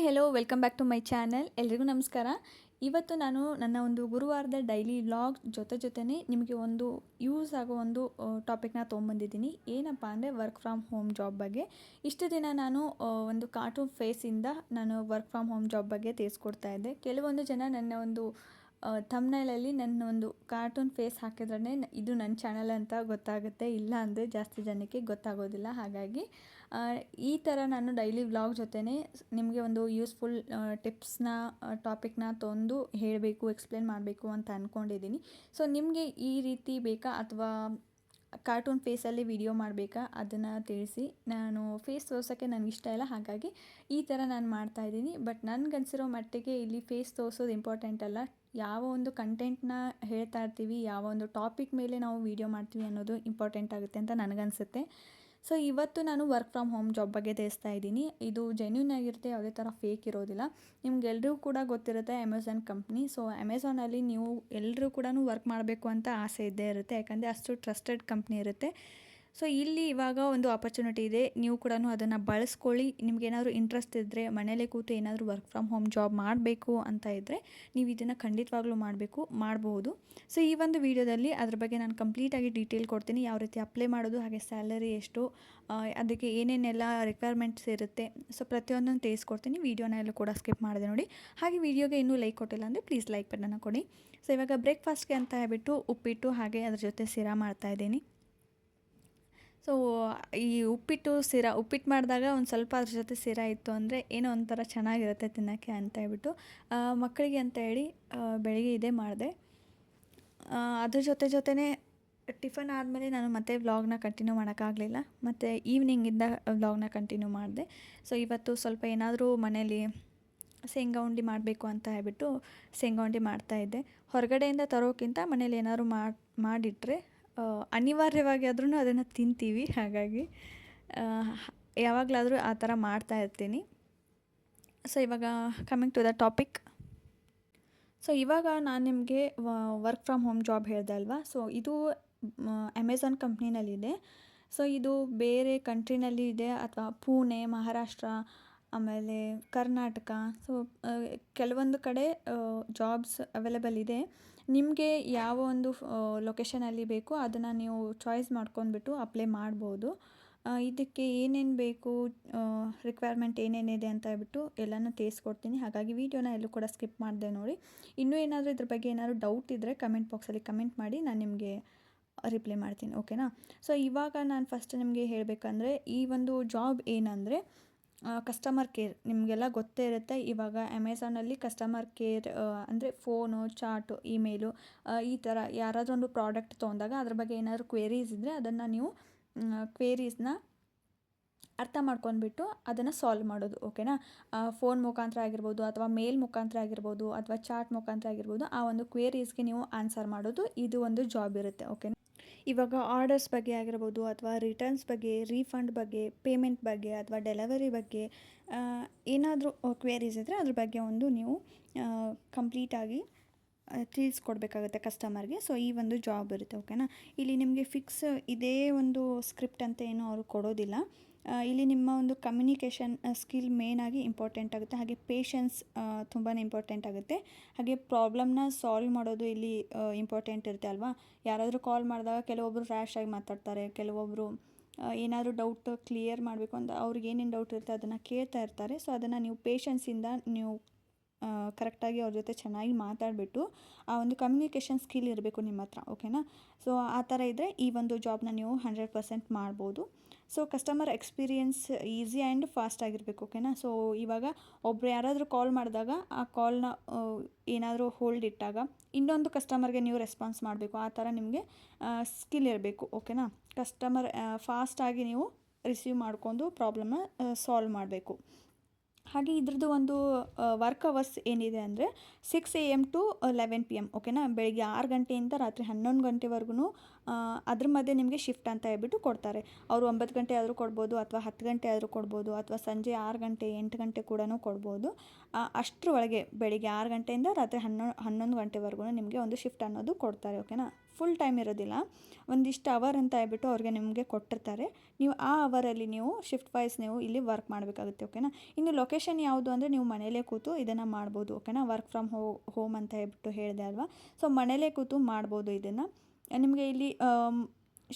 Hello welcome back to my channel. ಎಲ್ರಿಗೂ ನಮಸ್ಕಾರ. ಇವತ್ತು ನಾನು ನನ್ನ ಒಂದು ಗುರುವಾರದ ಡೈಲಿ ವ್ಲಾಗ್ ಜೊತೆನೇ ನಿಮಗೆ ಒಂದು ಯೂಸ್ ಆಗೋ ಒಂದು ಟಾಪಿಕ್ನ ತೊಗೊಂಬಂದಿದ್ದೀನಿ. ಏನಪ್ಪ ಅಂದರೆ ವರ್ಕ್ ಫ್ರಮ್ ಹೋಮ್ ಜಾಬ್ ಬಗ್ಗೆ. ಇಷ್ಟು ದಿನ ನಾನು ಒಂದು ಕಾರ್ಟೂನ್ ಫೇಸಿಂದ ನಾನು ವರ್ಕ್ ಫ್ರಮ್ ಹೋಮ್ ಜಾಬ್ ಬಗ್ಗೆ ತಿಳಿಸ್ಕೊಡ್ತಾ ಇದ್ದೆ. ಕೆಲವೊಂದು ಜನ ನನ್ನ ಒಂದು ಥಂಬ್ನೈಲಲ್ಲಿ ನನ್ನ ಒಂದು ಕಾರ್ಟೂನ್ ಫೇಸ್ ಹಾಕಿದ್ರೇ ಇದು ನನ್ನ ಚಾನಲ್ ಅಂತ ಗೊತ್ತಾಗುತ್ತೆ, ಇಲ್ಲ ಅಂದರೆ ಜಾಸ್ತಿ ಜನಕ್ಕೆ ಗೊತ್ತಾಗೋದಿಲ್ಲ. ಹಾಗಾಗಿ ಈ ಥರ ನಾನು ಡೈಲಿ ವ್ಲಾಗ್ ಜೊತೆನೇ ನಿಮಗೆ ಒಂದು ಯೂಸ್ಫುಲ್ ಟಿಪ್ಸ್ನ ಟಾಪಿಕ್ನ ತಂದು ಹೇಳಬೇಕು, ಎಕ್ಸ್ಪ್ಲೇನ್ ಮಾಡಬೇಕು ಅಂತ ಅಂದ್ಕೊಂಡಿದ್ದೀನಿ. ಸೊ ನಿಮಗೆ ಈ ರೀತಿ ಬೇಕಾ ಅಥವಾ ಕಾರ್ಟೂನ್ ಫೇಸಲ್ಲಿ ವಿಡಿಯೋ ಮಾಡಬೇಕಾ ಅದನ್ನು ತಿಳಿಸಿ. ನಾನು ಫೇಸ್ ತೋರ್ಸೋಕ್ಕೆ ನನಗೆ ಇಷ್ಟ ಇಲ್ಲ, ಹಾಗಾಗಿ ಈ ಥರ ನಾನು ಮಾಡ್ತಾಯಿದ್ದೀನಿ. ಬಟ್ ನನಗನ್ಸಿರೋ ಮಟ್ಟಿಗೆ ಇಲ್ಲಿ ಫೇಸ್ ತೋರಿಸೋದು ಇಂಪಾರ್ಟೆಂಟ್ ಅಲ್ಲ, ಯಾವ ಒಂದು ಕಂಟೆಂಟ್ನ ಹೇಳ್ತಾ ಇರ್ತೀವಿ, ಯಾವ ಒಂದು ಟಾಪಿಕ್ ಮೇಲೆ ನಾವು ವಿಡಿಯೋ ಮಾಡ್ತೀವಿ ಅನ್ನೋದು ಇಂಪಾರ್ಟೆಂಟ್ ಆಗುತ್ತೆ ಅಂತ ನನಗನ್ಸುತ್ತೆ. ಸೊ ಇವತ್ತು ನಾನು ವರ್ಕ್ ಫ್ರಮ್ ಹೋಮ್ ಜಾಬ್ ಬಗ್ಗೆ ತಿಳಿಸ್ತಾ ಇದ್ದೀನಿ. ಇದು ಜೆನ್ಯೂನ್ ಆಗಿರುತ್ತೆ, ಯಾವುದೇ ಥರ ಫೇಕ್ ಇರೋದಿಲ್ಲ. ನಿಮ್ಗೆಲ್ರಿಗೂ ಕೂಡ ಗೊತ್ತಿರುತ್ತೆ ಅಮೆಝಾನ್ ಕಂಪ್ನಿ. ಸೊ ಅಮೆಝಾನಲ್ಲಿ ನೀವು ಎಲ್ಲರೂ ಕೂಡ ವರ್ಕ್ ಮಾಡಬೇಕು ಅಂತ ಆಸೆ ಇದ್ದೇ ಇರುತ್ತೆ, ಯಾಕಂದರೆ ಅಷ್ಟು ಟ್ರಸ್ಟೆಡ್ ಕಂಪ್ನಿ ಇರುತ್ತೆ. ಸೊ ಇಲ್ಲಿ ಇವಾಗ ಒಂದು ಆಪರ್ಚುನಿಟಿ ಇದೆ, ನೀವು ಕೂಡ ಅದನ್ನು ಬಳಸ್ಕೊಳ್ಳಿ. ನಿಮಗೇನಾದರೂ ಇಂಟ್ರೆಸ್ಟ್ ಇದ್ದರೆ, ಮನೇಲೇ ಕೂತು ಏನಾದರೂ ವರ್ಕ್ ಫ್ರಮ್ ಹೋಮ್ ಜಾಬ್ ಮಾಡಬೇಕು ಅಂತ ಇದ್ದರೆ ನೀವು ಇದನ್ನು ಖಂಡಿತವಾಗ್ಲೂ ಮಾಡ್ಬೋದು. ಸೊ ಈ ಒಂದು ವಿಡಿಯೋದಲ್ಲಿ ಅದ್ರ ಬಗ್ಗೆ ನಾನು ಕಂಪ್ಲೀಟಾಗಿ ಡೀಟೇಲ್ ಕೊಡ್ತೀನಿ, ಯಾವ ರೀತಿ ಅಪ್ಲೈ ಮಾಡೋದು, ಹಾಗೆ ಸ್ಯಾಲರಿ ಎಷ್ಟು, ಅದಕ್ಕೆ ಏನೇನೆಲ್ಲ ರಿಕ್ವೈರ್ಮೆಂಟ್ಸ್ ಇರುತ್ತೆ. ಸೊ ಪ್ರತಿಯೊಂದನ್ನು ತಿಳಿಸ್ಕೊಡ್ತೀನಿ. ವೀಡಿಯೋನ ಎಲ್ಲೂ ಕೂಡ ಸ್ಕಿಪ್ ಮಾಡಿದೆ ನೋಡಿ. ಹಾಗೆ ವಿಡಿಯೋಗೆ ಇನ್ನೂ ಲೈಕ್ ಕೊಟ್ಟಿಲ್ಲ ಅಂದರೆ ಪ್ಲೀಸ್ ಲೈಕ್ ಬಟನ್ನ ಕೊಡಿ. ಸೊ ಇವಾಗ ಬ್ರೇಕ್ಫಾಸ್ಟ್ಗೆ ಅಂತ ಹೇಳ್ಬಿಟ್ಟು ಉಪ್ಪಿಟ್ಟು ಹಾಗೆ ಅದ್ರ ಜೊತೆ ಶಿರಾ ಮಾಡ್ತಾಯಿದ್ದೀನಿ. ಸೊ ಈ ಉಪ್ಪಿಟ್ಟು ಮಾಡಿದಾಗ ಒಂದು ಸ್ವಲ್ಪ ಅದ್ರ ಜೊತೆ ಶಿರಾ ಇತ್ತು ಅಂದರೆ ಏನೋ ಒಂಥರ ಚೆನ್ನಾಗಿರುತ್ತೆ ತಿನ್ನೋಕ್ಕೆ ಅಂತ ಹೇಳ್ಬಿಟ್ಟು ಮಕ್ಕಳಿಗೆ ಅಂತ ಹೇಳಿ ಬೆಳಿಗ್ಗೆ ಇದೇ ಮಾಡಿದೆ. ಅದ್ರ ಜೊತೆನೇ ಟಿಫನ್ ಆದಮೇಲೆ ನಾನು ಮತ್ತೆ ವ್ಲಾಗ್ನ ಕಂಟಿನ್ಯೂ ಮಾಡೋಕ್ಕಾಗಲಿಲ್ಲ, ಮತ್ತು ಈವ್ನಿಂಗಿಂದ ವ್ಲಾಗ್ನ ಕಂಟಿನ್ಯೂ ಮಾಡಿದೆ. ಸೊ ಇವತ್ತು ಸ್ವಲ್ಪ ಏನಾದರೂ ಮನೇಲಿ ಶೇಂಗಾ ಉಂಡೆ ಮಾಡಬೇಕು ಅಂತ ಹೇಳ್ಬಿಟ್ಟು ಶೇಂಗಾ ಉಂಡೆ ಮಾಡ್ತಾಯಿದ್ದೆ. ಹೊರಗಡೆಯಿಂದ ತರೋಕ್ಕಿಂತ ಮನೇಲಿ ಏನಾದರೂ ಮಾಡಿಟ್ರೆ ಅನಿವಾರ್ಯವಾಗಿ ಆದ್ರೂ ಅದನ್ನು ತಿಂತೀವಿ. ಹಾಗಾಗಿ ಯಾವಾಗಲಾದರೂ ಆ ಥರ ಮಾಡ್ತಾಯಿರ್ತೀನಿ. ಸೊ ಇವಾಗ coming to the topic. So ಇವಾಗ ನಾನು ನಿಮಗೆ ವರ್ಕ್ ಫ್ರಮ್ ಹೋಮ್ ಜಾಬ್ ಹೇಳಿದೆ ಅಲ್ವಾ. ಸೊ ಇದು ಅಮೆಝಾನ್ ಕಂಪ್ನಿನಲ್ಲಿದೆ. ಸೊ ಇದು ಬೇರೆ ಕಂಟ್ರಿನಲ್ಲಿ ಇದೆ, ಅಥವಾ ಪುಣೆ, ಮಹಾರಾಷ್ಟ್ರ, ಆಮೇಲೆ ಕರ್ನಾಟಕ. ಸೊ ಕೆಲವೊಂದು ಕಡೆ ಜಾಬ್ಸ್ ಅವೈಲೇಬಲ್ ಇದೆ. ನಿಮಗೆ ಯಾವ ಒಂದು ಲೊಕೇಶನಲ್ಲಿ ಬೇಕು ಅದನ್ನು ನೀವು ಚಾಯ್ಸ್ ಮಾಡ್ಕೊಂಡ್ಬಿಟ್ಟು ಅಪ್ಲೈ ಮಾಡ್ಬೋದು. ಇದಕ್ಕೆ ಏನೇನು ಬೇಕು, ರಿಕ್ವೈರ್ಮೆಂಟ್ ಏನೇನಿದೆ ಅಂತ ಹೇಳ್ಬಿಟ್ಟು ಎಲ್ಲನೂ ತಿಳಿಸ್ಕೊಡ್ತೀನಿ. ಹಾಗಾಗಿ ವೀಡಿಯೋನ ಎಲ್ಲೂ ಕೂಡ ಸ್ಕಿಪ್ ಮಾಡಿದೆ ನೋಡಿ. ಇನ್ನೂ ಏನಾದರೂ ಇದ್ರ ಬಗ್ಗೆ ಏನಾದರೂ ಡೌಟ್ ಇದ್ದರೆ ಕಮೆಂಟ್ ಬಾಕ್ಸಲ್ಲಿ ಕಮೆಂಟ್ ಮಾಡಿ, ನಾನು ನಿಮಗೆ ರಿಪ್ಲೈ ಮಾಡ್ತೀನಿ, ಓಕೆನಾ. ಸೊ ಇವಾಗ ನಾನು ಫಸ್ಟ್ ನಿಮಗೆ ಹೇಳಬೇಕಂದ್ರೆ, ಈ ಒಂದು ಜಾಬ್ ಏನಂದರೆ ಕಸ್ಟಮರ್ ಕೇರ್. ನಿಮಗೆಲ್ಲ ಗೊತ್ತೇ ಇರುತ್ತೆ, ಇವಾಗ ಅಮೆಝಾನಲ್ಲಿ ಕಸ್ಟಮರ್ ಕೇರ್ ಅಂದರೆ ಫೋನು, ಚಾಟು, ಇಮೇಲು, ಈ ಥರ ಯಾರಾದರೂ ಒಂದು ಪ್ರಾಡಕ್ಟ್ ತೊಗೊಂಡಾಗ ಅದ್ರ ಬಗ್ಗೆ ಏನಾದರೂ ಕ್ವೇರೀಸ್ ಇದ್ದರೆ ಅದನ್ನು ನೀವು ಕ್ವೇರೀಸ್ನ ಅರ್ಥ ಮಾಡ್ಕೊಂಡ್ಬಿಟ್ಟು ಅದನ್ನು ಸಾಲ್ವ್ ಮಾಡೋದು, ಓಕೆನಾ. ಫೋನ್ ಮುಖಾಂತರ ಆಗಿರ್ಬೋದು, ಅಥವಾ ಮೇಲ್ ಮುಖಾಂತರ ಆಗಿರ್ಬೋದು, ಅಥವಾ ಚಾಟ್ ಮುಖಾಂತರ ಆಗಿರ್ಬೋದು, ಆ ಒಂದು ಕ್ವೇರೀಸ್ಗೆ ನೀವು ಆನ್ಸರ್ ಮಾಡೋದು, ಇದು ಒಂದು ಜಾಬ್ ಇರುತ್ತೆ, ಓಕೆನಾ. ಇವಾಗ ಆರ್ಡರ್ಸ್ ಬಗ್ಗೆ ಆಗಿರ್ಬೋದು, ಅಥವಾ ರಿಟರ್ನ್ಸ್ ಬಗ್ಗೆ, ರೀಫಂಡ್ ಬಗ್ಗೆ, ಪೇಮೆಂಟ್ ಬಗ್ಗೆ, ಅಥವಾ ಡೆಲಿವರಿ ಬಗ್ಗೆ ಏನಾದರೂ ಕ್ವೇರೀಸ್ ಇದ್ದರೆ ಅದ್ರ ಬಗ್ಗೆ ಒಂದು ನೀವು ಕಂಪ್ಲೀಟಾಗಿ ತಿಳಿಸ್ಕೊಡ್ಬೇಕಾಗುತ್ತೆ ಕಸ್ಟಮರ್ಗೆ. ಸೊ ಈ ಒಂದು ಜಾಬ್ ಇರುತ್ತೆ, ಓಕೆನಾ. ಇಲ್ಲಿ ನಿಮಗೆ ಫಿಕ್ಸ್ ಇದೇ ಒಂದು ಸ್ಕ್ರಿಪ್ಟ್ ಅಂತ ಏನೂ ಅವರು ಕೊಡೋದಿಲ್ಲ. ಇಲ್ಲಿ ನಿಮ್ಮ ಒಂದು ಕಮ್ಯುನಿಕೇಷನ್ ಸ್ಕಿಲ್ ಮೇನಾಗಿ ಇಂಪಾರ್ಟೆಂಟ್ ಆಗುತ್ತೆ, ಹಾಗೆ ಪೇಷನ್ಸ್ ತುಂಬಾ ಇಂಪಾರ್ಟೆಂಟ್ ಆಗುತ್ತೆ, ಹಾಗೆ ಪ್ರಾಬ್ಲಮ್ನ ಸಾಲ್ವ್ ಮಾಡೋದು ಇಲ್ಲಿ ಇಂಪಾರ್ಟೆಂಟ್ ಇರುತ್ತೆ ಅಲ್ವಾ. ಯಾರಾದರೂ ಕಾಲ್ ಮಾಡಿದಾಗ ಕೆಲವೊಬ್ಬರು ರ್ಯಾಶಾಗಿ ಮಾತಾಡ್ತಾರೆ, ಕೆಲವೊಬ್ಬರು ಏನಾದರೂ ಡೌಟ್ ಕ್ಲಿಯರ್ ಮಾಡಬೇಕು ಅಂತ ಅವ್ರಿಗೆ ಏನೇನು ಡೌಟ್ ಇರುತ್ತೆ ಅದನ್ನು ಕೇಳ್ತಾ ಇರ್ತಾರೆ. ಸೊ ಅದನ್ನು ನೀವು ಪೇಷನ್ಸಿಂದ ನೀವು ಕರೆಕ್ಟಾಗಿ ಅವ್ರ ಜೊತೆ ಚೆನ್ನಾಗಿ ಮಾತಾಡಿಬಿಟ್ಟು ಆ ಒಂದು ಕಮ್ಯುನಿಕೇಷನ್ ಸ್ಕಿಲ್ ಇರಬೇಕು ನಿಮ್ಮ ಹತ್ರ, ಓಕೆನಾ. ಸೊ ಆ ಥರ ಇದ್ದರೆ ಈ ಒಂದು ಜಾಬ್ನ ನೀವು 100% ಮಾಡ್ಬೋದು. So customer experience easy and fast ಆಗಿರಬೇಕು, ಓಕೆನಾ. ಸೊ ಇವಾಗ ಒಬ್ಬರು ಯಾರಾದರೂ ಕಾಲ್ ಮಾಡಿದಾಗ ಆ ಕಾಲ್ನ ಏನಾದರೂ ಹೋಲ್ಡ್ ಇಟ್ಟಾಗ ಇನ್ನೊಂದು ಕಸ್ಟಮರ್ಗೆ ನೀವು ರೆಸ್ಪಾನ್ಸ್ ಮಾಡಬೇಕು, ಆ ಥರ ನಿಮಗೆ ಸ್ಕಿಲ್ ಇರಬೇಕು, ಓಕೆನಾ. ಕಸ್ಟಮರ್ ಫಾಸ್ಟಾಗಿ ನೀವು ರಿಸೀವ್ ಮಾಡ್ಕೊಂಡು ಪ್ರಾಬ್ಲಮ್ನ ಸಾಲ್ವ್ ಮಾಡಬೇಕು. ಹಾಗೆ ಇದ್ರದ್ದು ಒಂದು ವರ್ಕ್ ಅವರ್ಸ್ ಏನಿದೆ ಅಂದರೆ 6 AM to 11 PM, ಓಕೆನಾ. ಬೆಳಗ್ಗೆ 6 ಗಂಟೆಯಿಂದ ರಾತ್ರಿ 11 ಗಂಟೆವರೆಗೂ ಅದ್ರ ಮಧ್ಯೆ ನಿಮಗೆ ಶಿಫ್ಟ್ ಅಂತ ಹೇಳ್ಬಿಟ್ಟು ಕೊಡ್ತಾರೆ. ಅವರು 9 ಗಂಟೆ ಆದರೂ ಕೊಡ್ಬೋದು, ಅಥವಾ 10 ಗಂಟೆ ಆದರೂ ಕೊಡ್ಬೋದು, ಅಥವಾ ಸಂಜೆ 6 ಗಂಟೆ 8 ಗಂಟೆ ಕೂಡ ಕೊಡ್ಬೋದು. ಅಷ್ಟರೊಳಗೆ ಬೆಳಿಗ್ಗೆ 6 ಗಂಟೆಯಿಂದ ರಾತ್ರಿ 11 ಗಂಟೆವರೆಗೂ ನಿಮಗೆ ಒಂದು ಶಿಫ್ಟ್ ಅನ್ನೋದು ಕೊಡ್ತಾರೆ, ಓಕೆನಾ. ಫುಲ್ ಟೈಮ್ ಇರೋದಿಲ್ಲ, ಒಂದಿಷ್ಟು ಅವರ್ ಅಂತ ಹೇಳ್ಬಿಟ್ಟು ಅವ್ರಿಗೆ ನಿಮಗೆ ಕೊಟ್ಟಿರ್ತಾರೆ. ನೀವು ಆ ಅವರಲ್ಲಿ ನೀವು ಶಿಫ್ಟ್ ವೈಸ್ ನೀವು ಇಲ್ಲಿ ವರ್ಕ್ ಮಾಡಬೇಕಾಗುತ್ತೆ. ಓಕೆನಾ. ಇನ್ನು ಲೊಕೇಶನ್ ಯಾವುದು ಅಂದರೆ ನೀವು ಮನೇಲೇ ಕೂತು ಇದನ್ನು ಮಾಡ್ಬೋದು. ಓಕೆನಾ. ವರ್ಕ್ ಫ್ರಮ್ ಹೋಮ್ ಅಂತ ಹೇಳ್ಬಿಟ್ಟು ಹೇಳಿದೆ ಅಲ್ವಾ. ಸೊ ಮನೇಲೇ ಕೂತು ಮಾಡ್ಬೋದು ಇದನ್ನು. ನಿಮಗೆ ಇಲ್ಲಿ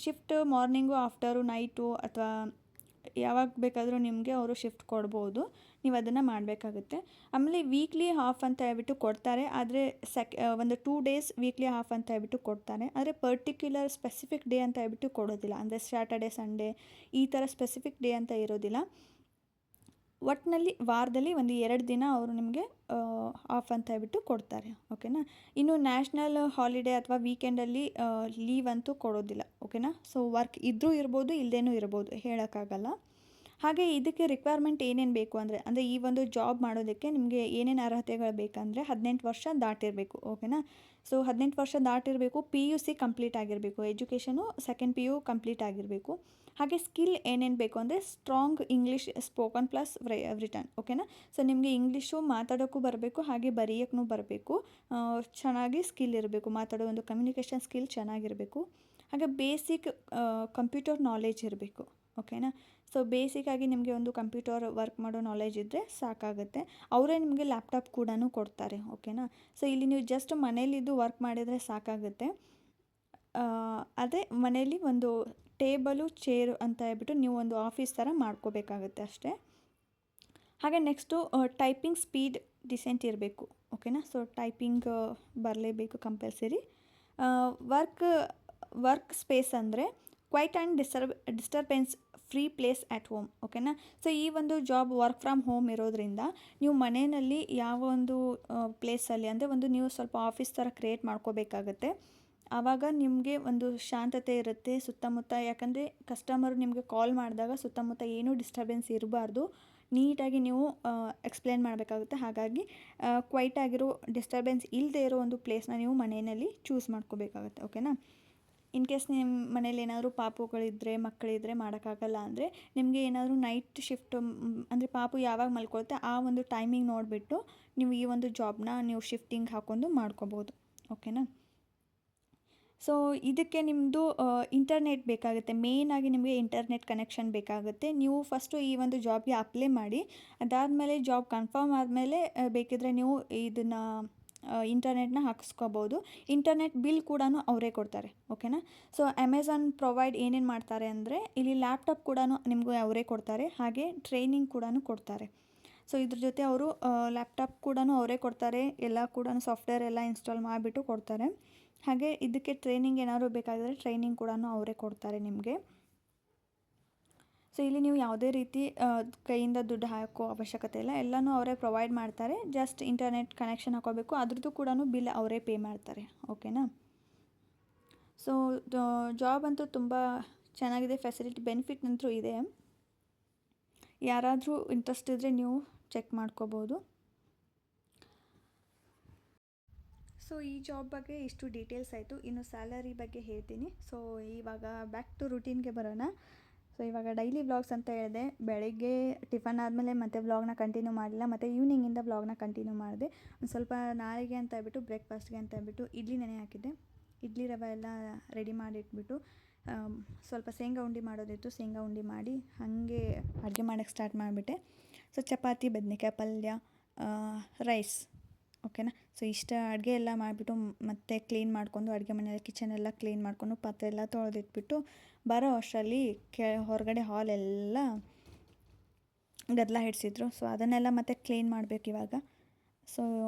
ಶಿಫ್ಟ್ ಮಾರ್ನಿಂಗು, ಆಫ್ಟರು, ನೈಟು ಅಥವಾ ಯಾವಾಗ ಬೇಕಾದರೂ ನಿಮಗೆ ಅವರು ಶಿಫ್ಟ್ ಕೊಡ್ಬೋದು. ನೀವು ಅದನ್ನು ಮಾಡಬೇಕಾಗುತ್ತೆ. ಆಮೇಲೆ ವೀಕ್ಲಿ ಹಾಫ್ ಅಂತ ಹೇಳ್ಬಿಟ್ಟು ಕೊಡ್ತಾರೆ, ಆದರೆ ಒಂದು 2 ಡೇಸ್ ವೀಕ್ಲಿ ಹಾಫ್ ಅಂತ ಹೇಳ್ಬಿಟ್ಟು ಕೊಡ್ತಾರೆ. ಆದರೆ ಪರ್ಟಿಕ್ಯುಲರ್ ಸ್ಪೆಸಿಫಿಕ್ ಡೇ ಅಂತ ಹೇಳ್ಬಿಟ್ಟು ಕೊಡೋದಿಲ್ಲ. ಅಂದರೆ ಸ್ಯಾಟರ್ಡೆ, ಸಂಡೇ ಈ ಥರ ಸ್ಪೆಸಿಫಿಕ್ ಡೇ ಅಂತ ಇರೋದಿಲ್ಲ. ಒಟ್ಟಿನಲ್ಲಿ ವಾರದಲ್ಲಿ ಒಂದು 2 ದಿನ ಅವರು ನಿಮಗೆ ಆಫ್ ಅಂತ ಹೇಳ್ಬಿಟ್ಟು ಕೊಡ್ತಾರೆ. ಓಕೆನಾ. ಇನ್ನು ನ್ಯಾಷನಲ್ ಹಾಲಿಡೇ ಅಥವಾ ವೀಕೆಂಡಲ್ಲಿ ಲೀವ್ ಅಂತೂ ಕೊಡೋದಿಲ್ಲ. ಓಕೆನಾ. ಸೊ ವರ್ಕ್ ಇದ್ದರೂ ಇರ್ಬೋದು, ಇಲ್ಲದೇನೂ ಇರ್ಬೋದು, ಹೇಳೋಕ್ಕಾಗಲ್ಲ. ಹಾಗೆ ಇದಕ್ಕೆ ರಿಕ್ವೈರ್ಮೆಂಟ್ ಏನೇನು ಬೇಕು ಅಂದರೆ ಈ ಒಂದು ಜಾಬ್ ಮಾಡೋದಕ್ಕೆ ನಿಮಗೆ ಏನೇನು ಅರ್ಹತೆಗಳು ಬೇಕಂದರೆ 18 ವರ್ಷ ದಾಟಿರಬೇಕು. ಓಕೆನಾ. ಸೊ 18 ವರ್ಷ ದಾಟಿರಬೇಕು, PUC ಕಂಪ್ಲೀಟ್ ಆಗಿರಬೇಕು, ಎಜುಕೇಷನು 2nd PU ಕಂಪ್ಲೀಟ್ ಆಗಿರಬೇಕು. ಹಾಗೆ ಸ್ಕಿಲ್ ಏನೇನು ಬೇಕು ಅಂದರೆ strong English spoken plus return. ಓಕೆನಾ. ಸೊ ನಿಮಗೆ ಇಂಗ್ಲೀಷು ಮಾತಾಡೋಕ್ಕೂ ಬರಬೇಕು, ಹಾಗೆ ಬರೆಯೋಕ್ಕೂ ಬರಬೇಕು. ಚೆನ್ನಾಗಿ ಸ್ಕಿಲ್ ಇರಬೇಕು, ಮಾತಾಡೋ ಒಂದು ಕಮ್ಯುನಿಕೇಷನ್ ಸ್ಕಿಲ್ ಚೆನ್ನಾಗಿರಬೇಕು. ಹಾಗೆ ಬೇಸಿಕ್ ಕಂಪ್ಯೂಟರ್ ನಾಲೆಜ್ ಇರಬೇಕು. ಓಕೆನಾ. ಸೊ ಬೇಸಿಕ್ಕಾಗಿ ನಿಮಗೆ ಒಂದು ಕಂಪ್ಯೂಟರ್ ವರ್ಕ್ ಮಾಡೋ ನಾಲೆಜ್ ಇದ್ದರೆ ಸಾಕಾಗುತ್ತೆ. ಅವರೇ ನಿಮಗೆ ಲ್ಯಾಪ್ಟಾಪ್ ಕೂಡ ಕೊಡ್ತಾರೆ. ಓಕೆನಾ. ಸೊ ಇಲ್ಲಿ ನೀವು ಜಸ್ಟ್ ಮನೇಲಿದ್ದು ವರ್ಕ್ ಮಾಡಿದರೆ ಸಾಕಾಗುತ್ತೆ. ಅದೇ ಮನೇಲಿ ಒಂದು ಟೇಬಲು, ಚೇರು ಅಂತ ಹೇಳ್ಬಿಟ್ಟು ನೀವು ಒಂದು ಆಫೀಸ್ ಥರ ಮಾಡ್ಕೋಬೇಕಾಗುತ್ತೆ ಅಷ್ಟೇ. ಹಾಗೆ ನೆಕ್ಸ್ಟು ಟೈಪಿಂಗ್ ಸ್ಪೀಡ್ ಡಿಸೆಂಟ್ ಇರಬೇಕು. ಓಕೆನಾ. ಸೊ ಟೈಪಿಂಗ್ ಬರಲೇಬೇಕು ಕಂಪಲ್ಸರಿ. ವರ್ಕ್ ಸ್ಪೇಸ್ ಅಂದರೆ quiet and disturbance free place at home. ಓಕೆನಾ. ಸೊ ಈ ಒಂದು ಜಾಬ್ ವರ್ಕ್ ಫ್ರಮ್ ಹೋಮ್ ಇರೋದ್ರಿಂದ ನೀವು ಮನೆಯಲ್ಲಿ ಯಾವ ಒಂದು ಪ್ಲೇಸಲ್ಲಿ ಅಂದರೆ ನೀವು ಸ್ವಲ್ಪ ಆಫೀಸ್ ಥರ ಕ್ರಿಯೇಟ್ ಮಾಡ್ಕೋಬೇಕಾಗತ್ತೆ. ಆವಾಗ ನಿಮಗೆ ಒಂದು ಶಾಂತತೆ ಇರುತ್ತೆ ಸುತ್ತಮುತ್ತ. ಯಾಕಂದರೆ ಕಸ್ಟಮರು ನಿಮಗೆ ಕಾಲ್ ಮಾಡಿದಾಗ ಸುತ್ತಮುತ್ತ ಏನೂ ಡಿಸ್ಟರ್ಬೆನ್ಸ್ ಇರಬಾರ್ದು, ನೀಟಾಗಿ ನೀವು ಎಕ್ಸ್ಪ್ಲೇನ್ ಮಾಡಬೇಕಾಗುತ್ತೆ. ಹಾಗಾಗಿ ಕ್ವೈಟ್ ಆಗಿರೋ, ಡಿಸ್ಟರ್ಬೆನ್ಸ್ ಇಲ್ಲದೆ ಇರೋ ಒಂದು ಪ್ಲೇಸ್ನ ನೀವು ಮನೆಯಲ್ಲಿ ಚೂಸ್ ಮಾಡ್ಕೋಬೇಕಾಗುತ್ತೆ. ಓಕೆನಾ. ಇನ್ ಕೇಸ್ ನಿಮ್ಮ ಮನೇಲಿ ಏನಾದರೂ ಪಾಪುಗಳಿದ್ದರೆ, ಮಕ್ಕಳಿದ್ದರೆ ಮಾಡೋಕ್ಕಾಗಲ್ಲ ಅಂದರೆ ನಿಮಗೆ ಏನಾದರೂ ನೈಟ್ ಶಿಫ್ಟ್ ಅಂದರೆ ಪಾಪು ಯಾವಾಗ ಮಲ್ಕೊಳುತ್ತೆ ಆ ಒಂದು ಟೈಮಿಂಗ್ ನೋಡಿಬಿಟ್ಟು ನೀವು ಈ ಒಂದು ಜಾಬ್ನ ನೀವು ಶಿಫ್ಟಿಂಗ್ ಹಾಕ್ಕೊಂಡು ಮಾಡ್ಕೋಬೋದು. ಓಕೆನಾ. ಸೊ ಇದಕ್ಕೆ ನಿಮ್ಮದು ಇಂಟರ್ನೆಟ್ ಬೇಕಾಗುತ್ತೆ. ಮೇಯ್ನಾಗಿ ನಿಮಗೆ ಇಂಟರ್ನೆಟ್ ಕನೆಕ್ಷನ್ ಬೇಕಾಗುತ್ತೆ. ನೀವು ಫಸ್ಟು ಈ ಒಂದು ಜಾಬ್ಗೆ ಅಪ್ಲೈ ಮಾಡಿ, ಅದಾದಮೇಲೆ ಜಾಬ್ ಕನ್ಫರ್ಮ್ ಆದಮೇಲೆ ಬೇಕಿದ್ದರೆ ನೀವು ಇದನ್ನು ಇಂಟರ್ನೆಟ್ನ ಹಾಕಿಸ್ಕೋಬೋದು. ಇಂಟರ್ನೆಟ್ ಬಿಲ್ ಕೂಡ ಅವರೇ ಕೊಡ್ತಾರೆ. ಓಕೆನಾ. ಸೊ ಅಮೆಝಾನ್ ಪ್ರೊವೈಡ್ ಏನೇನು ಮಾಡ್ತಾರೆ ಅಂದರೆ ಇಲ್ಲಿ ಲ್ಯಾಪ್ಟಾಪ್ ಕೂಡ ನಿಮಗೂ ಅವರೇ ಕೊಡ್ತಾರೆ, ಹಾಗೆ ಟ್ರೈನಿಂಗ್ ಕೂಡ ಕೊಡ್ತಾರೆ. ಸೊ ಇದ್ರ ಜೊತೆ ಅವರು ಲ್ಯಾಪ್ಟಾಪ್ ಕೂಡ ಅವರೇ ಕೊಡ್ತಾರೆ, ಎಲ್ಲ ಕೂಡ ಸಾಫ್ಟ್ವೇರ್ ಎಲ್ಲ ಇನ್ಸ್ಟಾಲ್ ಮಾಡಿಬಿಟ್ಟು ಕೊಡ್ತಾರೆ. ಹಾಗೆ ಇದಕ್ಕೆ ಟ್ರೈನಿಂಗ್ ಏನಾದರೂ ಬೇಕಾಗಿದ್ರೆ ಟ್ರೈನಿಂಗ್ ಕೂಡ ಅವರೇ ಕೊಡ್ತಾರೆ ನಿಮಗೆ. ಸೊ ಇಲ್ಲಿ ನೀವು ಯಾವುದೇ ರೀತಿ ಕೈಯಿಂದ ದುಡ್ಡು ಹಾಕೋ ಅವಶ್ಯಕತೆ ಇಲ್ಲ, ಎಲ್ಲನೂ ಅವರೇ ಪ್ರೊವೈಡ್ ಮಾಡ್ತಾರೆ. ಜಸ್ಟ್ ಇಂಟರ್ನೆಟ್ ಕನೆಕ್ಷನ್ ಹಾಕೋಬೇಕು, ಅದ್ರದ್ದು ಕೂಡ ಬಿಲ್ ಅವರೇ ಪೇ ಮಾಡ್ತಾರೆ. ಓಕೆನಾ. ಸೊ ಜಾಬ್ ಅಂತೂ ತುಂಬ ಚೆನ್ನಾಗಿದೆ, ಫೆಸಿಲಿಟಿ ಬೆನಿಫಿಟ್ ಅಂತೂ ಇದೆ. ಯಾರಾದರೂ ಇಂಟ್ರೆಸ್ಟ್ ಇದ್ದರೆ ನೀವು ಚೆಕ್ ಮಾಡ್ಕೋಬೋದು. ಸೊ ಈ ಜಾಬ್ ಬಗ್ಗೆ ಇಷ್ಟು ಡೀಟೇಲ್ಸ್ ಆಯಿತು. ಇನ್ನು ಸ್ಯಾಲರಿ ಬಗ್ಗೆ ಹೇಳ್ತೀನಿ. ಸೊ ಇವಾಗ ಬ್ಯಾಕ್ ಟು ರುಟೀನ್ಗೆ ಬರೋಣ. ಸೊ ಇವಾಗ ಡೈಲಿ ವ್ಲಾಗ್ಸ್ ಅಂತ ಹೇಳಿದೆ. ಬೆಳಗ್ಗೆ ಟಿಫನ್ ಆದಮೇಲೆ ಮತ್ತೆ ವ್ಲಾಗ್ನ ಕಂಟಿನ್ಯೂ ಮಾಡಲಿಲ್ಲ, ಮತ್ತು ಈವ್ನಿಂಗಿಂದ ವ್ಲಾಗ್ನ ಕಂಟಿನ್ಯೂ ಮಾಡಿದೆ. ಒಂದು ಸ್ವಲ್ಪ ನಾಳೆಗೆ ಅಂತ ಹೇಳ್ಬಿಟ್ಟು ಬ್ರೇಕ್ಫಾಸ್ಟ್ಗೆ ಅಂತ ಹೇಳ್ಬಿಟ್ಟು ಇಡ್ಲಿ ನೆನೆ ಹಾಕಿದ್ದೆ. ಇಡ್ಲಿ ರವೆ ಎಲ್ಲ ರೆಡಿ ಮಾಡಿಟ್ಬಿಟ್ಟು ಸ್ವಲ್ಪ ಶೇಂಗಾ ಉಂಡೆ ಮಾಡೋದಿತ್ತು, ಶೇಂಗಾ ಉಂಡೆ ಮಾಡಿ ಹಾಗೆ ಅಡುಗೆ ಮಾಡೋಕ್ಕೆ ಸ್ಟಾರ್ಟ್ ಮಾಡಿಬಿಟ್ಟೆ. ಸೊ ಚಪಾತಿ, ಬದನೇಕಾಯಿ ಪಲ್ಯ, ರೈಸ್. ಓಕೆನಾ. ಸೊ ಇಷ್ಟ ಅಡುಗೆ ಎಲ್ಲ ಮಾಡಿಬಿಟ್ಟು ಮತ್ತೆ ಕ್ಲೀನ್ ಮಾಡಿಕೊಂಡು ಅಡುಗೆ ಮನೆಯಲ್ಲಿ ಕಿಚನ್ ಎಲ್ಲ ಕ್ಲೀನ್ ಮಾಡಿಕೊಂಡು ಪಾತ್ರೆ ಎಲ್ಲ ತೊಳೆದಿಟ್ಬಿಟ್ಟು ಬರೋ ಅಷ್ಟರಲ್ಲಿ ಹೊರಗಡೆ ಹಾಲೆಲ್ಲ ಗದ್ದಲ ಹಿಡಿಸಿದ್ರು. ಸೊ ಅದನ್ನೆಲ್ಲ ಮತ್ತೆ ಕ್ಲೀನ್ ಮಾಡಬೇಕು ಇವಾಗ. ಸೊ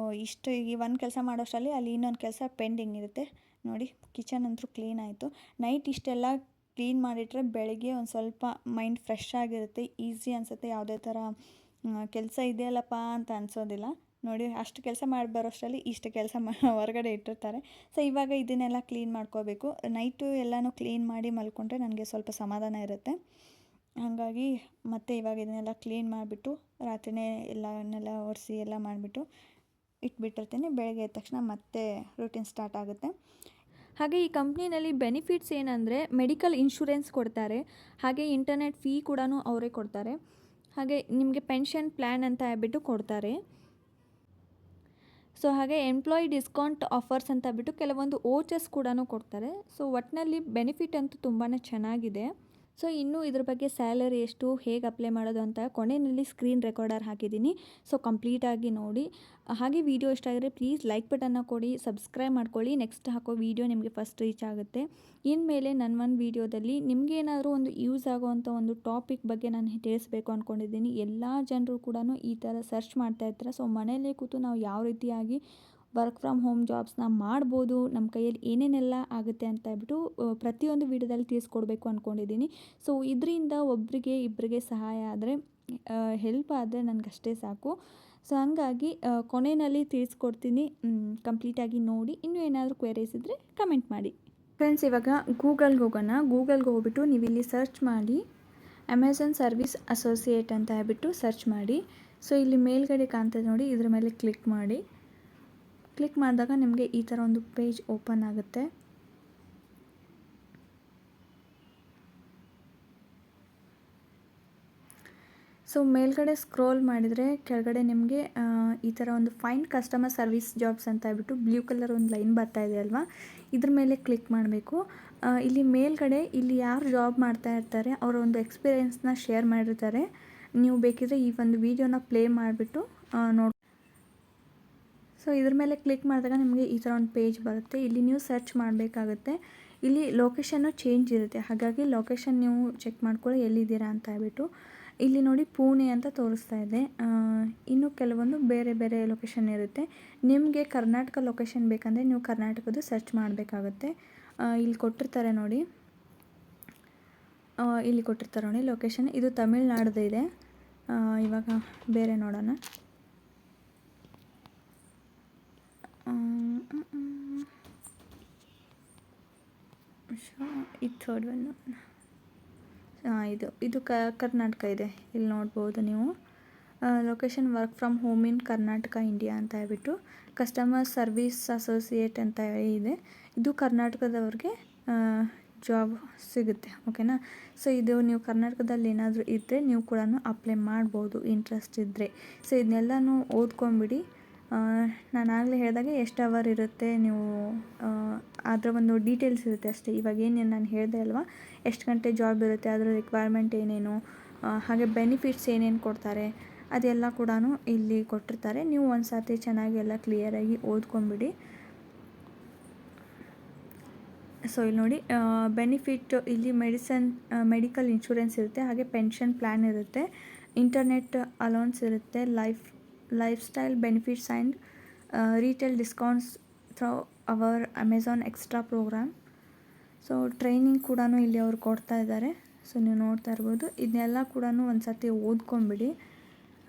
ಇಷ್ಟು ಈ ಒಂದು ಕೆಲಸ ಮಾಡೋಷ್ಟರಲ್ಲಿ ಅಲ್ಲಿ ಇನ್ನೊಂದು ಕೆಲಸ ಪೆಂಡಿಂಗ್ ಇರುತ್ತೆ. ನೋಡಿ, ಕಿಚನ್ ಅಂತೂ ಕ್ಲೀನ್ ಆಯಿತು. ನೈಟ್ ಇಷ್ಟೆಲ್ಲ ಕ್ಲೀನ್ ಮಾಡಿಟ್ರೆ ಬೆಳಗ್ಗೆ ಒಂದು ಸ್ವಲ್ಪ ಮೈಂಡ್ ಫ್ರೆಶ್ ಆಗಿರುತ್ತೆ, ಈಸಿ ಅನಿಸುತ್ತೆ. ಯಾವುದೇ ಥರ ಕೆಲಸ ಇದೆಯಲ್ಲಪ್ಪ ಅಂತ ಅನಿಸೋದಿಲ್ಲ. ನೋಡಿ, ಅಷ್ಟು ಕೆಲಸ ಮಾಡಿ ಬರೋಷ್ಟರಲ್ಲಿ ಇಷ್ಟು ಕೆಲಸ ಹೊರಗಡೆ ಇಟ್ಟಿರ್ತಾರೆ. ಸೊ ಇವಾಗ ಇದನ್ನೆಲ್ಲ ಕ್ಲೀನ್ ಮಾಡ್ಕೋಬೇಕು. ನೈಟು ಎಲ್ಲನೂ ಕ್ಲೀನ್ ಮಾಡಿ ಮಲ್ಕೊಂಡ್ರೆ ನನಗೆ ಸ್ವಲ್ಪ ಸಮಾಧಾನ ಇರುತ್ತೆ. ಹಾಗಾಗಿ ಮತ್ತೆ ಇವಾಗ ಇದನ್ನೆಲ್ಲ ಕ್ಲೀನ್ ಮಾಡಿಬಿಟ್ಟು ರಾತ್ರಿಯೇ ಎಲ್ಲನೆಲ್ಲ ಒರೆಸಿ ಎಲ್ಲ ಮಾಡಿಬಿಟ್ಟು ಇಟ್ಬಿಟ್ಟಿರ್ತೀನಿ. ಬೆಳಗ್ಗೆ ಎದ್ದ ತಕ್ಷಣ ಮತ್ತೆ ರೂಟೀನ್ ಸ್ಟಾರ್ಟ್ ಆಗುತ್ತೆ. ಹಾಗೆ ಈ ಕಂಪ್ನಿನಲ್ಲಿ ಬೆನಿಫಿಟ್ಸ್ ಏನಂದರೆ ಮೆಡಿಕಲ್ ಇನ್ಶೂರೆನ್ಸ್ ಕೊಡ್ತಾರೆ, ಹಾಗೆ ಇಂಟರ್ನೆಟ್ ಫೀ ಕೂಡ ಅವರೇ ಕೊಡ್ತಾರೆ, ಹಾಗೆ ನಿಮಗೆ ಪೆನ್ಷನ್ ಪ್ಲ್ಯಾನ್ ಅಂತ ಹೇಳ್ಬಿಟ್ಟು ಕೊಡ್ತಾರೆ. ಸೊ ಹಾಗೆ ಎಂಪ್ಲಾಯಿ ಡಿಸ್ಕೌಂಟ್ ಆಫರ್ಸ್ ಅಂತ ಬಿಟ್ಟು ಕೆಲವೊಂದು ಓಚಸ್ ಕೂಡ ಕೊಡ್ತಾರೆ. ಸೊ ಒಟ್ಟಿನಲ್ಲಿ ಬೆನಿಫಿಟ್ ಅಂತೂ ತುಂಬಾ ಚೆನ್ನಾಗಿದೆ. ಸೊ ಇನ್ನು ಇದ್ರ ಬಗ್ಗೆ ಸ್ಯಾಲರಿ ಎಷ್ಟು, ಹೇಗೆ ಅಪ್ಲೈ ಮಾಡೋದು ಅಂತ ಕೊನೆಯಲ್ಲಿ ಸ್ಕ್ರೀನ್ ರೆಕಾರ್ಡರ್ ಹಾಕಿದ್ದೀನಿ. ಸೊ ಕಂಪ್ಲೀಟಾಗಿ ನೋಡಿ. ಹಾಗೆ ವಿಡಿಯೋ ಇಷ್ಟ ಆಗಿದ್ರೆ ಪ್ಲೀಸ್ ಲೈಕ್ ಬಟನ್ನ ಕೊಡಿ, ಸಬ್ಸ್ಕ್ರೈಬ್ ಮಾಡ್ಕೊಳ್ಳಿ. ನೆಕ್ಸ್ಟ್ ಹಾಕೋ ವಿಡಿಯೋ ನಿಮಗೆ ಫಸ್ಟ್ ರೀಚ್ ಆಗುತ್ತೆ. ಇನ್ಮೇಲೆ ನನ್ನ ಒಂದು ವಿಡಿಯೋದಲ್ಲಿ ನಿಮಗೇನಾದರೂ ಒಂದು ಯೂಸ್ ಆಗೋವಂಥ ಒಂದು ಟಾಪಿಕ್ ಬಗ್ಗೆ ನಾನು ತಿಳಿಸ್ಬೇಕು ಅಂದ್ಕೊಂಡಿದ್ದೀನಿ. ಎಲ್ಲ ಜನರು ಕೂಡ ಈ ಥರ ಸರ್ಚ್ ಮಾಡ್ತಾ ಇರ್ತಾರೆ. ಸೊ ಮನೆಯಲ್ಲೇ ಕೂತು ನಾವು ಯಾವ ರೀತಿಯಾಗಿ ವರ್ಕ್ ಫ್ರಮ್ ಹೋಮ್ ಜಾಬ್ಸ್ನ ಮಾಡ್ಬೋದು, ನಮ್ಮ ಕೈಯಲ್ಲಿ ಏನೇನೆಲ್ಲ ಆಗುತ್ತೆ ಅಂತ ಹೇಳ್ಬಿಟ್ಟು ಪ್ರತಿಯೊಂದು ವೀಡಿಯೋದಲ್ಲಿ ತಿಳಿಸ್ಕೊಡ್ಬೇಕು ಅಂದ್ಕೊಂಡಿದ್ದೀನಿ. ಸೊ ಇದರಿಂದ ಒಬ್ಬರಿಗೆ ಇಬ್ಬರಿಗೆ ಸಹಾಯ ಆದರೆ, ಹೆಲ್ಪ್ ಆದರೆ ನನಗಷ್ಟೇ ಸಾಕು. ಸೊ ಹಂಗಾಗಿ ಕೊನೆಯಲ್ಲಿ ತಿಳಿಸ್ಕೊಡ್ತೀನಿ. ಕಂಪ್ಲೀಟಾಗಿ ನೋಡಿ. ಇನ್ನೂ ಏನಾದರೂ ಕ್ವೆರೀಸ್ ಇದ್ದರೆ ಕಮೆಂಟ್ ಮಾಡಿ. ಫ್ರೆಂಡ್ಸ್, ಇವಾಗ ಗೂಗಲ್ಗೆ ಹೋಗೋಣ. ಗೂಗಲ್ಗೆ ಹೋಗ್ಬಿಟ್ಟು ನೀವು ಇಲ್ಲಿ ಸರ್ಚ್ ಮಾಡಿ ಅಮೆಝಾನ್ ಸರ್ವಿಸ್ ಅಸೋಸಿಯೇಟ್ ಅಂತ ಹೇಳ್ಬಿಟ್ಟು ಸರ್ಚ್ ಮಾಡಿ. ಸೊ ಇಲ್ಲಿ ಮೇಲ್ಗಡೆ ಕಾಣ್ತದೆ ನೋಡಿ, ಇದ್ರ ಮೇಲೆ ಕ್ಲಿಕ್ ಮಾಡಿ. ಕ್ಲಿಕ್ ಮಾಡಿದಾಗ ನಿಮಗೆ ಈ ಥರ ಒಂದು ಪೇಜ್ ಓಪನ್ ಆಗುತ್ತೆ. ಸೊ ಮೇಲ್ಗಡೆ ಸ್ಕ್ರೋಲ್ ಮಾಡಿದರೆ ಕೆಳಗಡೆ ನಿಮಗೆ ಈ ಥರ ಒಂದು ಫೈಂಡ್ ಕಸ್ಟಮರ್ ಸರ್ವಿಸ್ ಜಾಬ್ಸ್ ಅಂತ ಹೇಳ್ಬಿಟ್ಟು ಬ್ಲೂ ಕಲರ್ ಒಂದು ಲೈನ್ ಬರ್ತಾ ಇದೆ ಅಲ್ವಾ, ಇದ್ರ ಮೇಲೆ ಕ್ಲಿಕ್ ಮಾಡಬೇಕು. ಇಲ್ಲಿ ಮೇಲ್ಗಡೆ ಇಲ್ಲಿ ಯಾರು ಜಾಬ್ ಮಾಡ್ತಾ ಇರ್ತಾರೆ ಅವರ ಒಂದು ಎಕ್ಸ್ಪೀರಿಯೆನ್ಸ್ನ ಶೇರ್ ಮಾಡಿರ್ತಾರೆ. ನೀವು ಬೇಕಿದ್ರೆ ಈ ಒಂದು ವಿಡಿಯೋನ ಪ್ಲೇ ಮಾಡಿಬಿಟ್ಟು ನೋಡಿ. ಸೊ ಇದ್ರ ಮೇಲೆ ಕ್ಲಿಕ್ ಮಾಡಿದಾಗ ನಿಮಗೆ ಈ ಥರ ಒಂದು ಪೇಜ್ ಬರುತ್ತೆ. ಇಲ್ಲಿ ನೀವು ಸರ್ಚ್ ಮಾಡಬೇಕಾಗುತ್ತೆ. ಇಲ್ಲಿ ಲೊಕೇಶನ್ನು ಚೇಂಜ್ ಇರುತ್ತೆ, ಹಾಗಾಗಿ ಲೊಕೇಶನ್ ನೀವು ಚೆಕ್ ಮಾಡ್ಕೊಳ್ಳಿ ಎಲ್ಲಿದ್ದೀರಾ ಅಂತ ಹೇಳ್ಬಿಟ್ಟು. ಇಲ್ಲಿ ನೋಡಿ ಪುಣೆ ಅಂತ ತೋರಿಸ್ತಾ ಇದೆ. ಇನ್ನು ಕೆಲವೊಂದು ಬೇರೆ ಬೇರೆ ಲೊಕೇಶನ್ ಇರುತ್ತೆ. ನಿಮಗೆ ಕರ್ನಾಟಕ ಲೊಕೇಶನ್ ಬೇಕಂದರೆ ನೀವು ಕರ್ನಾಟಕದ್ದು ಸರ್ಚ್ ಮಾಡಬೇಕಾಗುತ್ತೆ. ಇಲ್ಲಿ ಕೊಟ್ಟಿರ್ತಾರೆ ನೋಡಿ, ಲೊಕೇಶನ್. ಇದು ತಮಿಳ್ನಾಡ್ದು ಇದೆ. ಇವಾಗ ಬೇರೆ ನೋಡೋಣ. ಈ ಥರ್ಡ್ ಒನ್ ಇದು ಕರ್ನಾಟಕ ಇದೆ. ಇಲ್ಲಿ ನೋಡ್ಬೋದು ನೀವು location work from home in Karnataka India ಅಂತ ಹೇಳ್ಬಿಟ್ಟು ಕಸ್ಟಮರ್ ಸರ್ವಿಸ್ ಅಸೋಸಿಯೇಟ್ ಅಂತ ಇದೆ. ಇದು ಕರ್ನಾಟಕದವ್ರಿಗೆ ಜಾಬ್ ಸಿಗುತ್ತೆ, ಓಕೆನಾ. ಸೊ ಇದು ನೀವು ಕರ್ನಾಟಕದಲ್ಲಿ ಏನಾದರೂ ಇದ್ದರೆ ನೀವು ಕೂಡ ಅಪ್ಲೈ ಮಾಡ್ಬೋದು ಇಂಟ್ರೆಸ್ಟ್ ಇದ್ದರೆ. ಸೊ ಇದನ್ನೆಲ್ಲನೂ ಓದ್ಕೊಂಬಿಡಿ. ನಾನು ಆಗಲೇ ಹೇಳಿದಾಗೆ ಎಷ್ಟು ಅವರ್ ಇರುತ್ತೆ, ನೀವು ಅದರ ಒಂದು ಡೀಟೇಲ್ಸ್ ಇರುತ್ತೆ ಅಷ್ಟೇ. ಇವಾಗ ಏನೇನು ನಾನು ಹೇಳಿದೆ ಅಲ್ವಾ, ಎಷ್ಟು ಗಂಟೆ ಜಾಬ್ ಇರುತ್ತೆ, ಅದರ ರಿಕ್ವೈರ್ಮೆಂಟ್ ಏನೇನು, ಹಾಗೆ ಬೆನಿಫಿಟ್ಸ್ ಏನೇನು ಕೊಡ್ತಾರೆ ಅದೆಲ್ಲ ಕೂಡ ಇಲ್ಲಿ ಕೊಟ್ಟಿರ್ತಾರೆ. ನೀವು ಒಂದು ಸರ್ತಿ ಚೆನ್ನಾಗಿ ಎಲ್ಲ ಕ್ಲಿಯರಾಗಿ ಓದ್ಕೊಂಬಿಡಿ. ಸೊ ಇಲ್ಲಿ ನೋಡಿ ಬೆನಿಫಿಟ್, ಇಲ್ಲಿ ಮೆಡಿಕಲ್ ಇನ್ಶೂರೆನ್ಸ್ ಇರುತ್ತೆ, ಹಾಗೆ ಪೆನ್ಷನ್ ಪ್ಲ್ಯಾನ್ ಇರುತ್ತೆ, ಇಂಟರ್ನೆಟ್ ಅಲೌನ್ಸ್ ಇರುತ್ತೆ, life style benefits and retail discounts through our Amazon extra programme. So training ಕೂಡ ಇಲ್ಲಿ ಅವ್ರು ಕೊಡ್ತಾ ಇದ್ದಾರೆ. ಸೊ ನೀವು ನೋಡ್ತಾ ಇರ್ಬೋದು. ಇದನ್ನೆಲ್ಲ ಕೂಡ ಒಂದು ಸರ್ತಿ ಓದ್ಕೊಂಬಿಡಿ,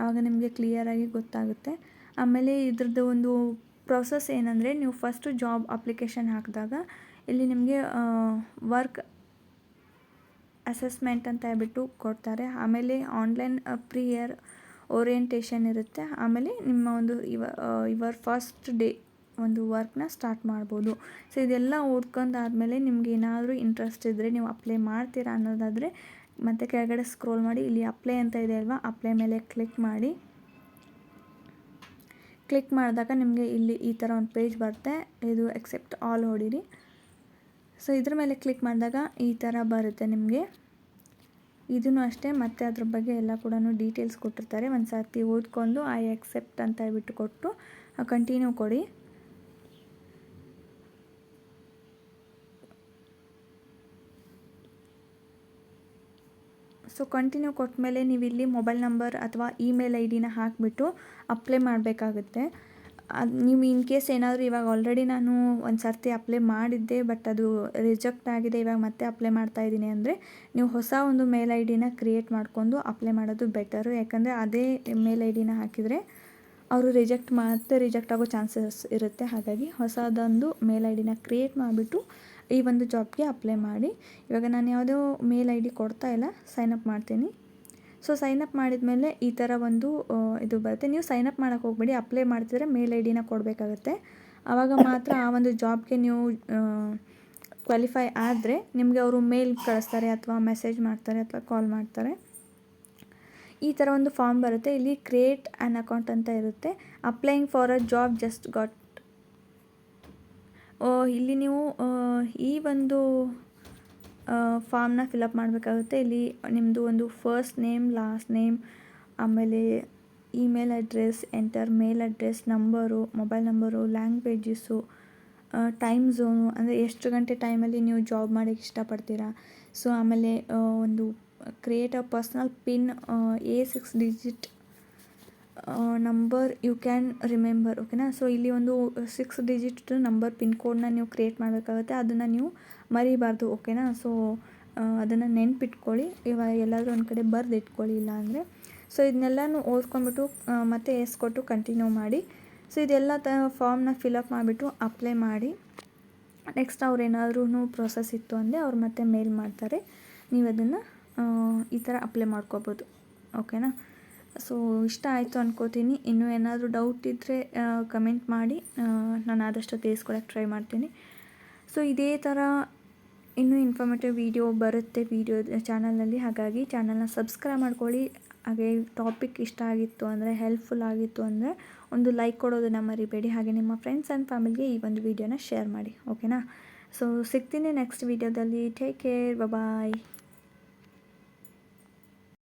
ಆವಾಗ ನಿಮಗೆ ಕ್ಲಿಯರಾಗಿ ಗೊತ್ತಾಗುತ್ತೆ. ಆಮೇಲೆ ಇದ್ರದ್ದು ಒಂದು ಪ್ರೊಸೆಸ್ ಏನಂದರೆ, ನೀವು ಫಸ್ಟು ಜಾಬ್ ಅಪ್ಲಿಕೇಶನ್ ಹಾಕಿದಾಗ ಇಲ್ಲಿ ನಿಮಗೆ ವರ್ಕ್ ಅಸೆಸ್ಮೆಂಟ್ ಅಂತ ಹೇಳ್ಬಿಟ್ಟು ಕೊಡ್ತಾರೆ. ಆಮೇಲೆ ಆನ್ಲೈನ್ ಪ್ರಿಯರ್ ಓರಿಯೆಂಟೇಷನ್ ಇರುತ್ತೆ. ಆಮೇಲೆ ನಿಮ್ಮ ಒಂದು ಯುವರ್ ಫಸ್ಟ್ ಡೇ ಒಂದು ವರ್ಕ್ನ ಸ್ಟಾರ್ಟ್ ಮಾಡ್ಬೋದು. ಸೊ ಇದೆಲ್ಲ ಓದ್ಕೊಂಡಾದಮೇಲೆ ನಿಮ್ಗೆ ಏನಾದರೂ ಇಂಟ್ರೆಸ್ಟ್ ಇದ್ದರೆ, ನೀವು ಅಪ್ಲೈ ಮಾಡ್ತೀರಾ ಅನ್ನೋದಾದರೆ ಮತ್ತೆ ಕೆಳಗಡೆ ಸ್ಕ್ರೋಲ್ ಮಾಡಿ, ಇಲ್ಲಿ ಅಪ್ಲೈ ಅಂತ ಇದೆ ಅಲ್ವಾ, ಅಪ್ಲೈ ಮೇಲೆ ಕ್ಲಿಕ್ ಮಾಡಿ. ಕ್ಲಿಕ್ ಮಾಡಿದಾಗ ನಿಮಗೆ ಇಲ್ಲಿ ಈ ಥರ ಒಂದು ಪೇಜ್ ಬರುತ್ತೆ. ಇದು ಎಕ್ಸೆಪ್ಟ್ ಆಲ್ ಹೊಡೀರಿ. ಸೊ ಇದ್ರ ಮೇಲೆ ಕ್ಲಿಕ್ ಮಾಡಿದಾಗ ಈ ಥರ ಬರುತ್ತೆ ನಿಮಗೆ. ಇದನ್ನು ಅಷ್ಟೇ, ಮತ್ತು ಅದ್ರ ಬಗ್ಗೆ ಎಲ್ಲ ಕೂಡ ಡೀಟೇಲ್ಸ್ ಕೊಟ್ಟಿರ್ತಾರೆ. ಒಂದು ಸರ್ತಿ ಓದ್ಕೊಂಡು ಐ ಎಕ್ಸೆಪ್ಟ್ ಅಂತ ಹೇಳ್ಬಿಟ್ಟು ಕೊಟ್ಟು ಕಂಟಿನ್ಯೂ ಕೊಡಿ. ಸೊ ಕಂಟಿನ್ಯೂ ಕೊಟ್ಟ ಮೇಲೆ ನೀವು ಇಲ್ಲಿ ಮೊಬೈಲ್ ನಂಬರ್ ಅಥವಾ ಇಮೇಲ್ ID ಹಾಕಿಬಿಟ್ಟು ಅಪ್ಲೈ ಮಾಡಬೇಕಾಗುತ್ತೆ. ನೀವು ಇನ್ ಕೇಸ್ ಏನಾದರೂ ಇವಾಗ ಆಲ್ರೆಡಿ ನಾನು ಒಂದು ಸರ್ತಿ ಅಪ್ಲೈ ಮಾಡಿದ್ದೆ, ಬಟ್ ಅದು ರಿಜೆಕ್ಟ್ ಆಗಿದೆ, ಇವಾಗ ಮತ್ತೆ ಅಪ್ಲೈ ಮಾಡ್ತಾಯಿದ್ದೀನಿ ಅಂದರೆ ನೀವು ಹೊಸ ಒಂದು ಮೇಲ್ ID ಕ್ರಿಯೇಟ್ ಮಾಡಿಕೊಂಡು ಅಪ್ಲೈ ಮಾಡೋದು ಬೆಟರು. ಯಾಕಂದರೆ ಅದೇ ಮೇಲ್ ID ಹಾಕಿದರೆ ಅವರು ರಿಜೆಕ್ಟ್ ಆಗೋ ಚಾನ್ಸಸ್ ಇರುತ್ತೆ. ಹಾಗಾಗಿ ಹೊಸದೊಂದು ಮೇಲ್ ID ಕ್ರಿಯೇಟ್ ಮಾಡಿಬಿಟ್ಟು ಈ ಒಂದು ಜಾಬ್ಗೆ ಅಪ್ಲೈ ಮಾಡಿ. ಇವಾಗ ನಾನು ಯಾವುದೋ ಮೇಲ್ ID ಕೊಡ್ತಾ ಇಲ್ಲ, ಸೈನಪ್ ಮಾಡ್ತೀನಿ. ಸೊ ಸೈನಪ್ ಮಾಡಿದ ಮೇಲೆ ಈ ಥರ ಒಂದು ಇದು ಬರುತ್ತೆ. ನೀವು ಸೈನಪ್ ಮಾಡೋಕ್ಕೆ ಹೋಗಬೇಡಿ, ಅಪ್ಲೈ ಮಾಡ್ತಿದ್ರೆ ಮೇಲ್ ID ಕೊಡಬೇಕಾಗುತ್ತೆ. ಆವಾಗ ಮಾತ್ರ ಆ ಒಂದು ಜಾಬ್ಗೆ ನೀವು ಕ್ವಾಲಿಫೈ ಆದರೆ ನಿಮಗೆ ಅವರು ಮೇಲ್ ಕಳಿಸ್ತಾರೆ, ಅಥವಾ ಮೆಸೇಜ್ ಮಾಡ್ತಾರೆ, ಅಥವಾ ಕಾಲ್ ಮಾಡ್ತಾರೆ. ಈ ಥರ ಒಂದು ಫಾರ್ಮ್ ಬರುತ್ತೆ. ಇಲ್ಲಿ ಕ್ರಿಯೇಟ್ ಆ್ಯನ್ ಅಕೌಂಟ್ ಅಂತ ಇರುತ್ತೆ. Applying for a job just got. ಇಲ್ಲಿ ನೀವು ಈ ಒಂದು ಫಾರ್ಮ್ನ ಫಿಲಪ್ ಮಾಡಬೇಕಾಗುತ್ತೆ. ಇಲ್ಲಿ ನಿಮ್ಮದು ಒಂದು ಫಸ್ಟ್ ನೇಮ್, ಲಾಸ್ಟ್ ನೇಮ್, ಆಮೇಲೆ email address, enter mail address, number, mobile number, languages, time zone, ಅಂದರೆ ಎಷ್ಟು ಗಂಟೆ ಟೈಮಲ್ಲಿ ನೀವು ಜಾಬ್ ಮಾಡೋಕ್ಕೆ ಇಷ್ಟಪಡ್ತೀರಾ. ಸೊ ಆಮೇಲೆ ಒಂದು create a personal PIN, A6 digit number you can remember. ಓಕೆನಾ. ಸೊ ಇಲ್ಲಿ ಒಂದು 6 ಡಿಜಿಟ್ ನಂಬರ್ ಪಿನ್ ಕೋಡ್ನ ನೀವು ಕ್ರಿಯೇಟ್ ಮಾಡಬೇಕಾಗುತ್ತೆ. ಅದನ್ನು ನೀವು ಮರಿಬಾರ್ದು. ಓಕೆನಾ. ಸೊ ಅದನ್ನು ನೆನ್ಪಿಟ್ಕೊಳ್ಳಿ. ಇವಾಗ ಎಲ್ಲಾದರೂ ಒಂದು ಕಡೆ ಬರೆದು ಇಟ್ಕೊಳ್ಳಿ, ಇಲ್ಲ ಅಂದರೆ. ಸೊ ಇದನ್ನೆಲ್ಲನೂ ಓದ್ಕೊಂಡ್ಬಿಟ್ಟು ಮತ್ತೆ ಕೊಟ್ಟು ಕಂಟಿನ್ಯೂ ಮಾಡಿ. ಸೊ ಇದೆಲ್ಲ ಫಾರ್ಮ್ನ ಫಿಲಪ್ ಮಾಡಿಬಿಟ್ಟು ಅಪ್ಲೈ ಮಾಡಿ. ನೆಕ್ಸ್ಟ್ ಅವ್ರು ಏನಾದ್ರೂ ಪ್ರೊಸೆಸ್ ಇತ್ತು ಅಂದರೆ ಅವ್ರು ಮತ್ತೆ ಮೇಲ್ ಮಾಡ್ತಾರೆ. ನೀವು ಅದನ್ನು ಈ ಥರ ಅಪ್ಲೈ ಮಾಡ್ಕೋಬೋದು. ಓಕೆನಾ. ಸೊ ಇಷ್ಟ ಆಯಿತು ಅನ್ಕೋತೀನಿ. ಇನ್ನೂ ಏನಾದರೂ ಡೌಟ್ ಇದ್ದರೆ ಕಮೆಂಟ್ ಮಾಡಿ, ನಾನು ಆದಷ್ಟು ತಿಳಿಸ್ಕೊಡೋಕ್ಕೆ ಟ್ರೈ ಮಾಡ್ತೀನಿ. ಸೊ ಇದೇ ಥರ ಇನ್ನೂ ಇನ್ಫಾರ್ಮೇಟಿವ್ ವೀಡಿಯೋ ಬರುತ್ತೆ ಚಾನಲಲ್ಲಿ. ಹಾಗಾಗಿ ಚಾನಲ್ನ ಸಬ್ಸ್ಕ್ರೈಬ್ ಮಾಡ್ಕೊಳ್ಳಿ. ಹಾಗೆ ಟಾಪಿಕ್ ಇಷ್ಟ ಆಗಿತ್ತು ಅಂದರೆ, ಹೆಲ್ಪ್ಫುಲ್ ಆಗಿತ್ತು ಅಂದರೆ ಒಂದು ಲೈಕ್ ಕೊಡೋದನ್ನು ಮರಿಬೇಡಿ. ಹಾಗೆ ನಿಮ್ಮ ಫ್ರೆಂಡ್ಸ್ ಆ್ಯಂಡ್ ಫ್ಯಾಮಿಲಿಗೆ ಈ ಒಂದು ವೀಡಿಯೋನ ಶೇರ್ ಮಾಡಿ. ಓಕೆನಾ. ಸೊ ಸಿಗ್ತೀನಿ ನೆಕ್ಸ್ಟ್ ವೀಡಿಯೋದಲ್ಲಿ. Take care. ಬಾಯ್.